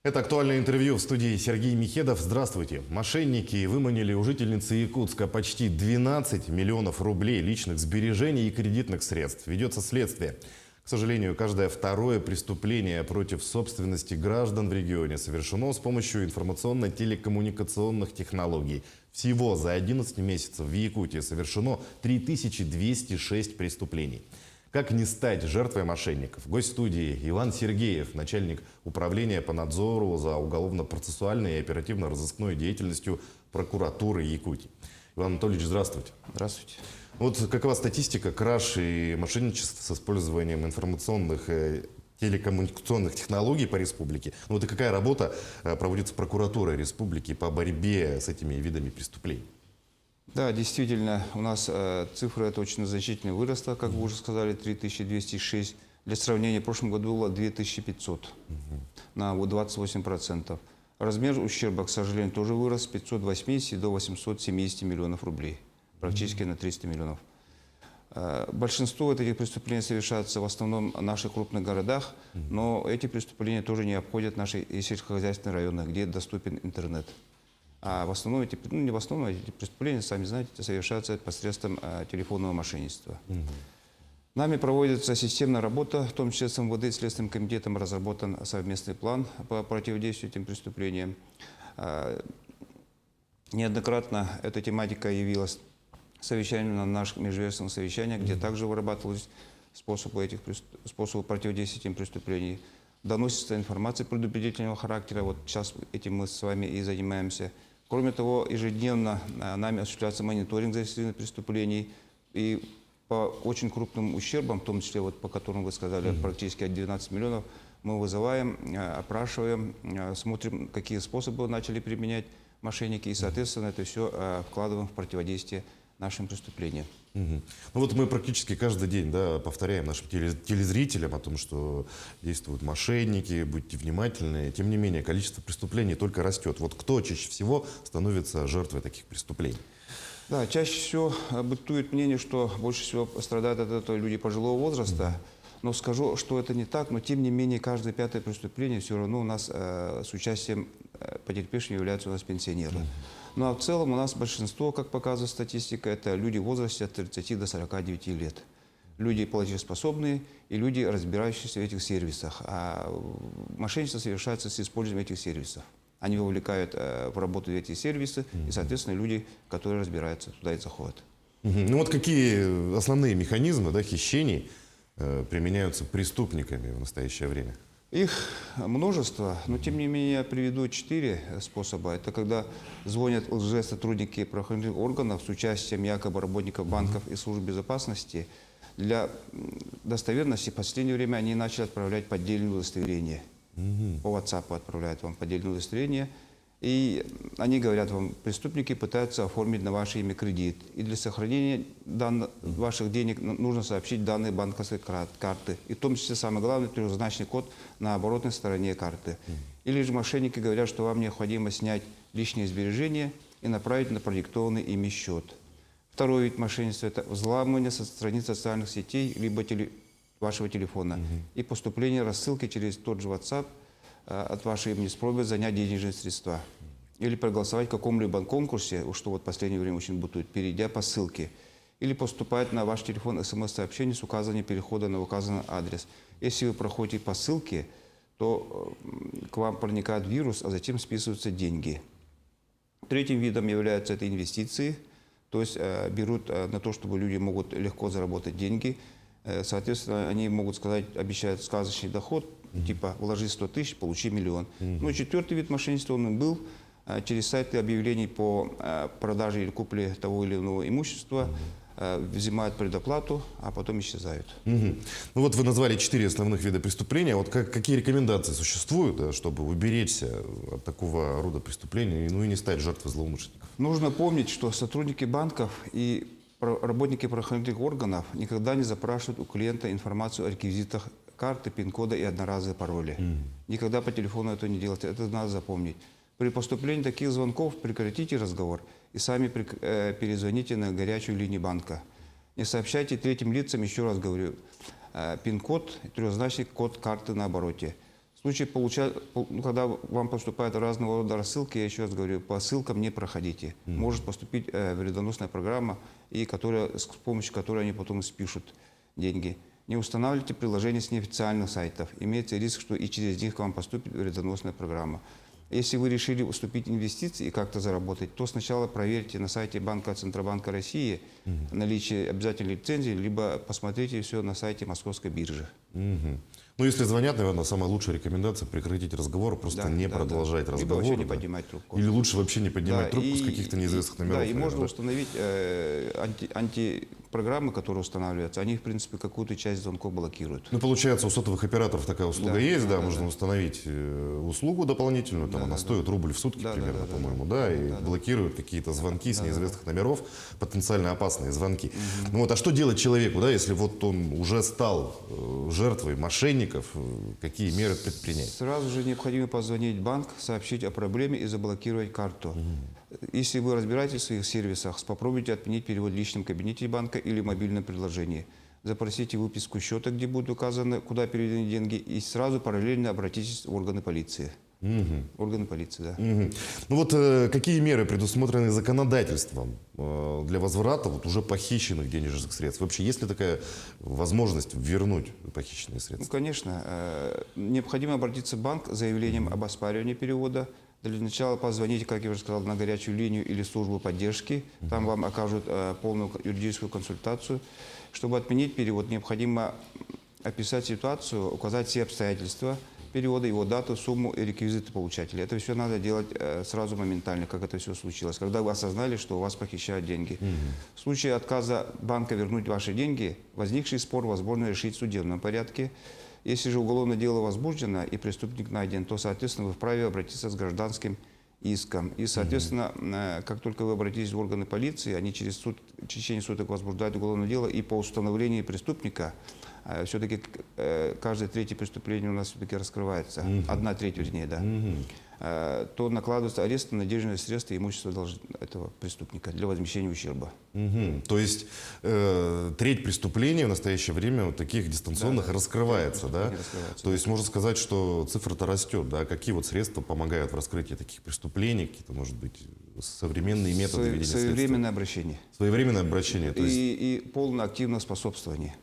Это актуальное интервью в студии Сергей Михедов. Здравствуйте. Мошенники выманили у жительницы Якутска почти 12 миллионов рублей личных сбережений и кредитных средств. Ведется следствие. К сожалению, каждое второе преступление против собственности граждан в регионе совершено с помощью информационно-телекоммуникационных технологий. Всего за 11 месяцев в Якутии совершено 3206 преступлений. Как не стать жертвой мошенников? Гость студии Иван Сергеев, начальник управления по надзору за уголовно-процессуальной и оперативно-розыскной деятельностью прокуратуры Якутии. Иван Анатольевич, здравствуйте. Здравствуйте. Вот какова статистика краж и мошенничеств с использованием информационных телекоммуникационных технологий по республике? Ну, вот и какая работа проводится прокуратурой республики по борьбе с этими видами преступлений? Да, действительно, у нас цифра эта очень значительно выросла, как вы уже сказали, 3206. Для сравнения, в прошлом году было 2500, на 28%. Размер ущерба, к сожалению, тоже вырос с 580 до 870 миллионов рублей, практически на 300 миллионов. Большинство этих преступлений совершается в основном в наших крупных городах, но эти преступления тоже не обходят наши сельскохозяйственные районы, где доступен интернет. А в основном эти преступления, сами знаете, совершаются посредством телефонного мошенничества. Нами проводится системная работа, в том числе с МВД и Следственным комитетом разработан совместный план по противодействию этим преступлениям. Неоднократно эта тематика явилась совещанием на наших межведомственных совещаниях, где также вырабатывались способы противодействия этим преступлениям. Доносится информация предупредительного характера, вот сейчас этим мы с вами и занимаемся. Кроме того, ежедневно нами осуществляется мониторинг зарегистрированных преступлений, и по очень крупным ущербам, в том числе, вот, по которым вы сказали, практически от 12 миллионов, мы вызываем, опрашиваем, смотрим, какие способы начали применять мошенники, и, соответственно, это все вкладываем в противодействие нашим преступлениям. Ну вот мы практически каждый день, да, повторяем нашим телезрителям о том, что действуют мошенники, будьте внимательны. Тем не менее, количество преступлений только растет. Вот кто чаще всего становится жертвой таких преступлений? Да, чаще всего бытует мнение, что больше всего страдают от этого люди пожилого возраста. Но скажу, что это не так, но тем не менее каждое пятое преступление все равно у нас с участием потерпевших являются у нас пенсионеры. Ну а в целом у нас большинство, как показывает статистика, это люди в возрасте от 30 до 49 лет. Люди платежеспособные и люди, разбирающиеся в этих сервисах. А мошенничество совершается с использованием этих сервисов. Они вовлекают в работу эти сервисы, и, соответственно, люди, которые разбираются, туда и заходят. Ну вот какие основные механизмы, да, хищений применяются преступниками в настоящее время? Их множество, но тем не менее я приведу 4 способа. Это когда звонят лжесотрудники правоохранительных органов с участием якобы работников банков и служб безопасности. Для достоверности в последнее время они начали отправлять поддельные удостоверения. По WhatsApp отправляют вам поддельные удостоверения. И они говорят вам, преступники пытаются оформить на ваше имя кредит. И для сохранения ваших денег нужно сообщить данные банковской карты. И в том числе, самое главное, трехзначный код на оборотной стороне карты. Или же мошенники говорят, что вам необходимо снять лишние сбережения и направить на продиктованный ими счет. Второй вид мошенничества – это взламывание со страниц социальных сетей либо вашего телефона. И поступление рассылки через тот же WhatsApp от вашего имени с просьбой занять денежные средства. Или проголосовать в каком-либо конкурсе, что вот в последнее время очень бытует, перейдя по ссылке. Или поступать на ваш телефон смс-сообщение с указанием перехода на указанный адрес. Если вы проходите по ссылке, то к вам проникает вирус, а затем списываются деньги. Третьим видом являются это инвестиции, то есть берут на то, чтобы люди могут легко заработать деньги. Соответственно, они могут сказать, обещают сказочный доход, типа вложи 100 тысяч, получи миллион. Ну и четвертый вид мошенничества, он был через сайты объявлений по продаже или купле того или иного имущества, взимают предоплату, а потом исчезают. Ну вот вы назвали 4 основных вида преступления. Вот какие рекомендации существуют, да, чтобы уберечься от такого рода преступлений, ну и не стать жертвой злоумышленников? Нужно помнить, что сотрудники банков и работники правоохранительных органов никогда не запрашивают у клиента информацию о реквизитах карты, пин-кода и одноразовые пароли. Никогда по телефону это не делать, это надо запомнить. При поступлении таких звонков прекратите разговор и сами перезвоните на горячую линию банка. Не сообщайте третьим лицам, еще раз говорю, пин-код, трехзначный код карты на обороте. случае, когда вам поступают разного рода рассылки, я еще раз говорю, по ссылкам не проходите. Может поступить вредоносная программа, с помощью которой они потом спишут деньги. Не устанавливайте приложения с неофициальных сайтов. Имеется риск, что и через них к вам поступит вредоносная программа. Если вы решили вступить в инвестиции и как-то заработать, то сначала проверьте на сайте Центробанка России наличие обязательной лицензии, либо посмотрите все на сайте Московской биржи. Ну, если звонят, наверное, самая лучшая рекомендация — прекратить разговор, просто не продолжать разговор. Либо вообще не поднимать трубку. Или лучше вообще не поднимать трубку с каких-то неизвестных номеров. Да, и можно установить антипрограммы, которые устанавливаются, они, в принципе, какую-то часть звонков блокируют. Ну, получается, у сотовых операторов такая услуга есть, можно установить услугу дополнительную, там она стоит рубль в сутки примерно, по-моему, и блокирует какие-то звонки с неизвестных номеров, потенциально опасные звонки. Ну вот, а что делать человеку, если вот он уже стал жертвой мошенников, какие меры предпринять? Сразу же необходимо позвонить в банк, сообщить о проблеме и заблокировать карту. Если вы разбираетесь в своих сервисах, попробуйте отменить перевод в личном кабинете банка или в мобильном приложении. Запросите выписку счета, где будет указано, куда переведены деньги, и сразу параллельно обратитесь в органы полиции. Органы полиции, да. Ну вот какие меры предусмотрены законодательством для возврата уже похищенных денежных средств? Вообще есть ли такая возможность вернуть похищенные средства? Ну, конечно. Необходимо обратиться в банк с заявлением об оспаривании перевода. Для начала позвоните, как я уже сказал, на горячую линию или службу поддержки. Там вам окажут полную юридическую консультацию. Чтобы отменить перевод, необходимо описать ситуацию, указать все обстоятельства перевода, его дату, сумму и реквизиты получателя. Это все надо делать сразу моментально, как это все случилось, когда вы осознали, что у вас похищают деньги. В случае отказа банка вернуть ваши деньги, возникший спор возможно решить в судебном порядке. Если же уголовное дело возбуждено и преступник найден, то, соответственно, вы вправе обратиться с гражданским иском. И, соответственно, как только вы обратитесь в органы полиции, они в течение суток возбуждают уголовное дело, и по установлению преступника, все-таки каждое третье преступление у нас все-таки раскрывается, 1/3, вернее, то накладывается арест на денежные средства и имущество этого преступника для возмещения ущерба. То есть треть преступлений в настоящее время вот таких дистанционных раскрывается, да? То есть можно сказать, что цифра-то растет, да? Какие вот средства помогают в раскрытии таких преступлений, какие-то, может быть, современные методы ведения следствия? Своевременное обращение. Своевременное обращение. То есть... И полное активное способствование.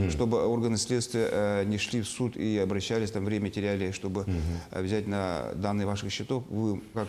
Чтобы органы следствия не шли в суд и обращались, там время теряли, чтобы взять на данные ваших счетов, вы как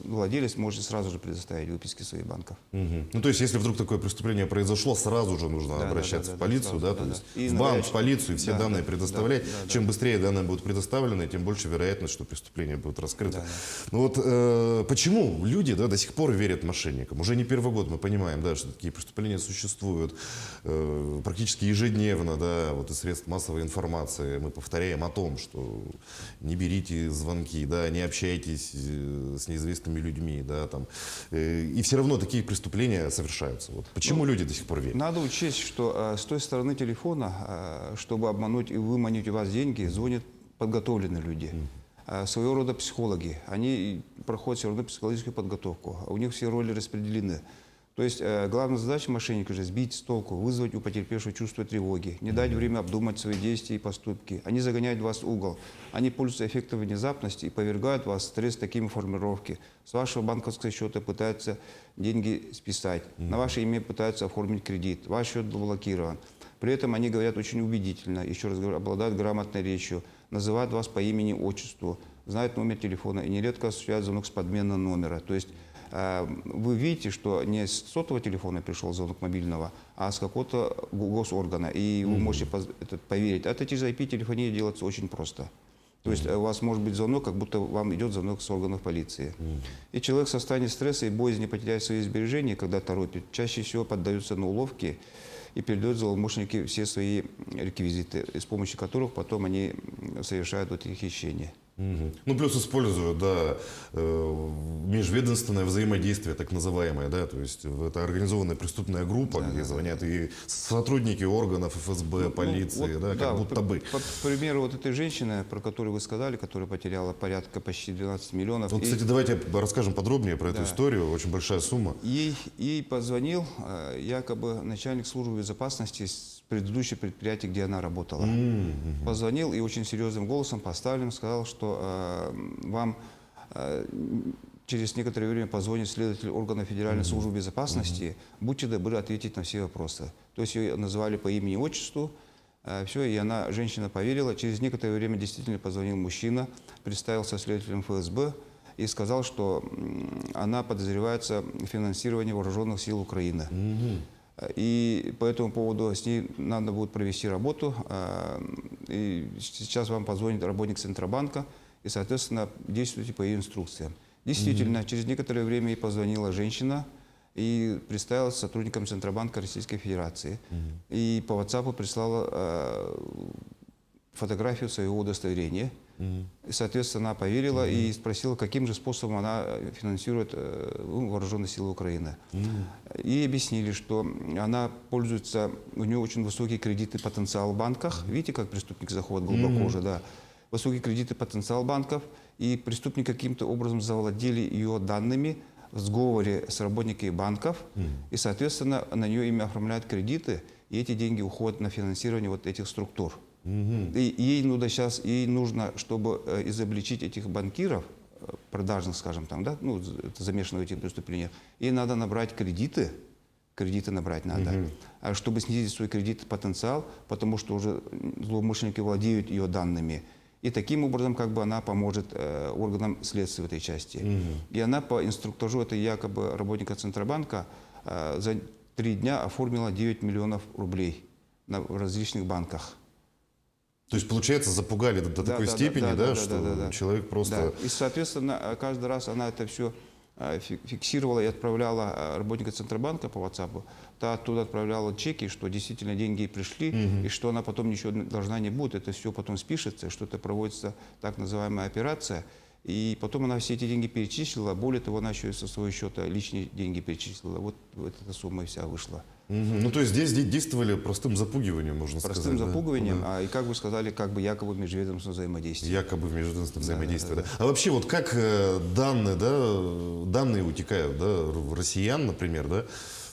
владелец можете сразу же предоставить выписки своих банков. Ну, то есть, если вдруг такое преступление произошло, сразу же нужно обращаться в полицию, то есть в банк, в полицию, все данные предоставлять. Чем быстрее данные будут предоставлены, тем больше вероятность, что преступление будет раскрыто. Ну вот почему люди до сих пор верят мошенникам? Уже не первый год мы понимаем, что такие преступления существуют практически ежедневно, вот из средств массовой информации мы повторяем о том, что не берите звонки, не общайтесь с неизвестными людьми, и все равно такие преступления совершаются. Вот почему люди до сих пор верят? Надо учесть, что с той стороны телефона, чтобы обмануть и выманить у вас деньги, звонят подготовленные люди. Своего рода психологи. Они проходят все равно психологическую подготовку. У них все роли распределены. То есть главная задача мошенника же сбить с толку, вызвать у потерпевшего чувство тревоги, не дать время обдумать свои действия и поступки. Они загоняют вас в угол. Они пользуются эффектом внезапности и повергают вас в стресс такими формулировками. С вашего банковского счета пытаются деньги списать, на ваше имя пытаются оформить кредит, ваш счет блокирован. При этом они говорят очень убедительно, еще раз говорю, обладают грамотной речью, называют вас по имени, отчеству, знают номер телефона и нередко осуществляют звонок с подмены номера. То есть вы видите, что не с сотового телефона пришел звонок мобильного, а с какого-то госоргана, и вы можете поверить. Это через IP-телефонии делается очень просто. То есть у вас может быть звонок, как будто вам идет звонок с органов полиции. И человек в состоянии стресса и боязни потерять свои сбережения, когда торопит, чаще всего поддаются на уловки и передают злоумышленники все свои реквизиты, с помощью которых потом они совершают эти хищения. Ну, плюс используют, межведомственное взаимодействие, так называемое, то есть это организованная преступная группа, где звонят и сотрудники органов ФСБ, полиции, как будто бы. По примеру вот этой женщины, про которую вы сказали, которая потеряла порядка почти 12 миллионов. Вот, кстати, давайте расскажем подробнее про эту историю, очень большая сумма. Ей позвонил якобы начальник службы безопасности с предыдущего предприятия, где она работала. Позвонил и очень серьезным голосом поставленным сказал, что вам через некоторое время позвонит следователь органов Федеральной службы безопасности, будьте добры ответить на все вопросы. То есть ее называли по имени и отчеству, все, и она, женщина, поверила. Через некоторое время действительно позвонил мужчина, представился следователем ФСБ и сказал, что она подозревается в финансировании вооруженных сил Украины. И по этому поводу с ней надо будет провести работу. И сейчас вам позвонит работник Центробанка, и, соответственно, действуйте по ее инструкциям. Действительно, через некоторое время ей позвонила женщина и представилась сотрудником Центробанка Российской Федерации. И по WhatsApp прислала фотографию своего удостоверения. И, соответственно, она поверила и спросила, каким же способом она финансирует вооруженные силы Украины. И объяснили, что она пользуется, у нее очень высокий кредитный потенциал в банках. Видите, как преступник заходит глубоко уже, да. Высокий кредитный потенциал банков, и преступники каким-то образом завладели ее данными в сговоре с работниками банков, и, соответственно, на нее ими оформляют кредиты, и эти деньги уходят на финансирование вот этих структур. И ей нужно, чтобы изобличить этих банкиров, продажных, скажем, там, да, ну, замешанных в этих преступлениях, ей надо набрать кредиты набрать надо, чтобы снизить свой кредитный потенциал, потому что уже злоумышленники владеют ее данными. И таким образом как бы она поможет органам следствия в этой части. И она по инструктажу, это якобы работника Центробанка, за 3 дня оформила 9 миллионов рублей в различных банках. То есть, получается, запугали до такой степени, что человек просто... Да. И, соответственно, каждый раз она это все фиксировала и отправляла работника Центробанка по WhatsApp. Та оттуда отправляла чеки, что действительно деньги пришли, и что она потом ничего должна не будет. Это все потом спишется, что это проводится так называемая операция. И потом она все эти деньги перечислила. Более того, она еще и со своего счета личные деньги перечислила. Вот эта сумма и вся вышла. Ну, то есть здесь действовали простым запугиванием, можно сказать. Простым запугиванием, и, как вы сказали, как бы якобы межведомственное взаимодействие. Якобы межведомственное взаимодействие, да. А вообще, вот как данные утекают, да, в россиян, например, да,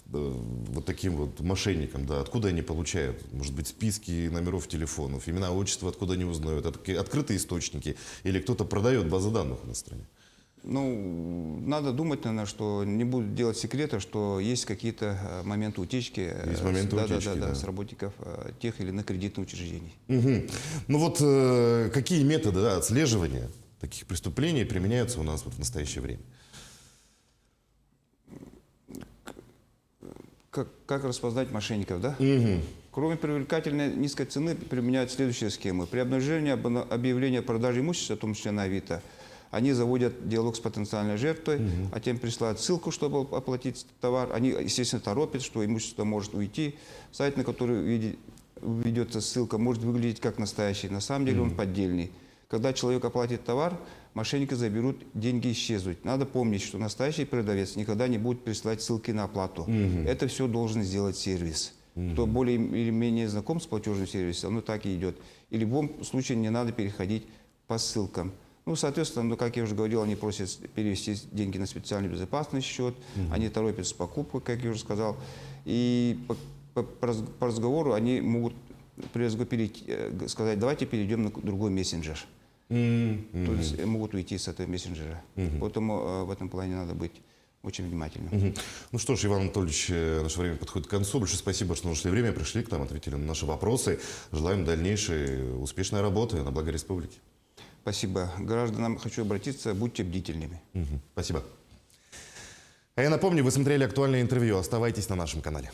вот таким вот мошенникам, да, откуда они получают? Может быть, списки номеров телефонов, имена, отчества, откуда они узнают? Открытые источники или кто-то продает базы данных на стране? Ну, надо думать, наверное, что не буду делать секрета, что есть какие-то моменты утечки, с работников тех или иных кредитных учреждений. Ну вот какие методы отслеживания таких преступлений применяются у нас вот в настоящее время? Как распознать мошенников, да? Кроме привлекательной низкой цены применяют следующие схемы. При обнаружении объявления о продаже имущества, в том числе на Авито, они заводят диалог с потенциальной жертвой, а тем присылают ссылку, чтобы оплатить товар. Они, естественно, торопят, что имущество может уйти. Сайт, на который ведется ссылка, может выглядеть как настоящий. На самом деле он поддельный. Когда человек оплатит товар, мошенники заберут, деньги исчезнут. Надо помнить, что настоящий продавец никогда не будет присылать ссылки на оплату. Это все должен сделать сервис. Кто более или менее знаком с платежным сервисом, оно так и идет. И в любом случае не надо переходить по ссылкам. Ну, соответственно, ну, как я уже говорил, они просят перевести деньги на специальный безопасный счет, они торопятся с покупкой, как я уже сказал. И по разговору они могут сказать, давайте перейдем на другой мессенджер. То есть могут уйти с этого мессенджера. Поэтому в этом плане надо быть очень внимательным. Ну что ж, Иван Анатольевич, наше время подходит к концу. Большое спасибо, что нашли время, пришли к нам, ответили на наши вопросы. Желаем дальнейшей успешной работы на благо республики. Спасибо. К гражданам хочу обратиться, будьте бдительными. Спасибо. А я напомню, вы смотрели актуальное интервью. Оставайтесь на нашем канале.